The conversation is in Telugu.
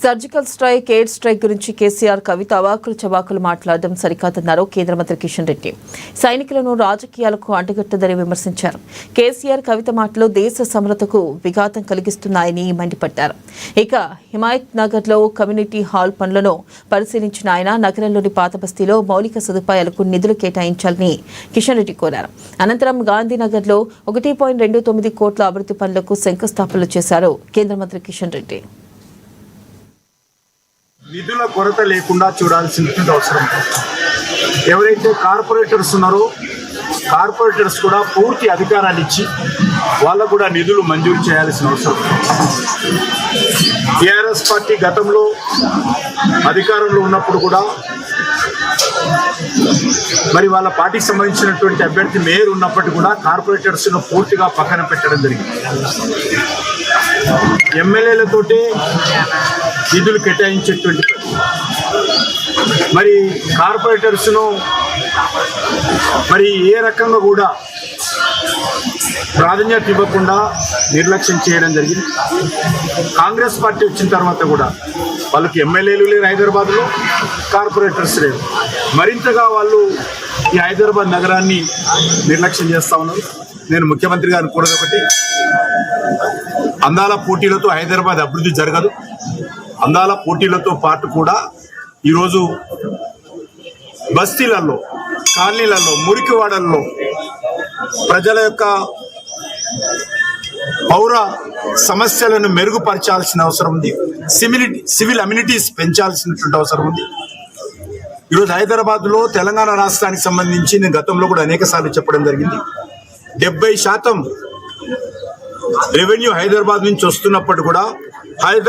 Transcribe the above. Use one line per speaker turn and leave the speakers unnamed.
సర్జికల్ స్ట్రైక్, ఎయిడ్ స్ట్రైక్ గురించి కేసీఆర్, కవిత అవాకులు చవాకులు మాట్లాడడం సరికాదన్నారు కేంద్ర మంత్రి కిషన్ రెడ్డి. సైనికులను రాజకీయాలకు అంటగట్టదని విమర్శించారు. కేసీఆర్, కవిత మాటలు దేశ సమరతకు విఘాతం కలిగిస్తున్నాయని మండిపడ్డారు. ఇక హిమాయత్ నగర్లో కమ్యూనిటీ హాల్ పనులను పరిశీలించిన ఆయన నగరంలోని పాత బస్తీలో మౌలిక సదుపాయాలకు నిధులు కేటాయించాలని కిషన్ రెడ్డి కోరారు. అనంతరం గాంధీనగర్లో 1.29 కోట్ల అభివృద్ధి పనులకు శంకుస్థాపనలు చేశారు కేంద్ర మంత్రి కిషన్ రెడ్డి.
నిధుల కొరత లేకుండా చూడాల్సినటువంటి అవసరం. ఎవరైతే కార్పొరేటర్స్ ఉన్నారో కార్పొరేటర్స్ కూడా పూర్తి అధికారాలు ఇచ్చి వాళ్ళకు కూడా నిధులు మంజూరు చేయాల్సిన అవసరం. టీఆర్ఎస్ పార్టీ గతంలో అధికారంలో ఉన్నప్పుడు కూడా మరి వాళ్ళ పార్టీకి సంబంధించినటువంటి అభ్యర్థి మేయర్ ఉన్నప్పటికీ కూడా కార్పొరేటర్స్ను పూర్తిగా పక్కన పెట్టడం జరిగింది. ఎమ్మెల్యేలతోటే నిధులు కేటాయించేటువంటి మరి కార్పొరేటర్స్ను మరి ఏ రకంగా కూడా ప్రాధాన్యత ఇవ్వకుండా నిర్లక్ష్యం చేయడం జరిగింది. కాంగ్రెస్ పార్టీ వచ్చిన తర్వాత కూడా వాళ్ళకి ఎమ్మెల్యేలు లేరు, హైదరాబాద్లో కార్పొరేటర్స్ లేరు. మరింతగా వాళ్ళు ఈ హైదరాబాద్ నగరాన్ని నిర్లక్ష్యం చేస్తూ ఉన్నారు. నేను ముఖ్యమంత్రి గారిని కోరేది ఒకటి, అందాల పోటీలతో హైదరాబాద్ అభివృద్ధి జరగదు. అందాల పోటీలతో పాటు కూడా ఈరోజు బస్తీలలో, కాలనీలలో, మురికివాడల్లో ప్రజల యొక్క పౌర సమస్యలను మెరుగుపరచాల్సిన అవసరం ఉంది. సివిల్ అమ్యూనిటీస్ పెంచాల్సినటువంటి అవసరం ఉంది. ఈరోజు హైదరాబాద్లో తెలంగాణ రాష్ట్రానికి సంబంధించి నేను గతంలో కూడా అనేక సార్లు చెప్పడం జరిగింది. 70% రెవెన్యూ హైదరాబాద్ నుంచి వస్తున్నప్పుడు కూడా హైదరాబాద్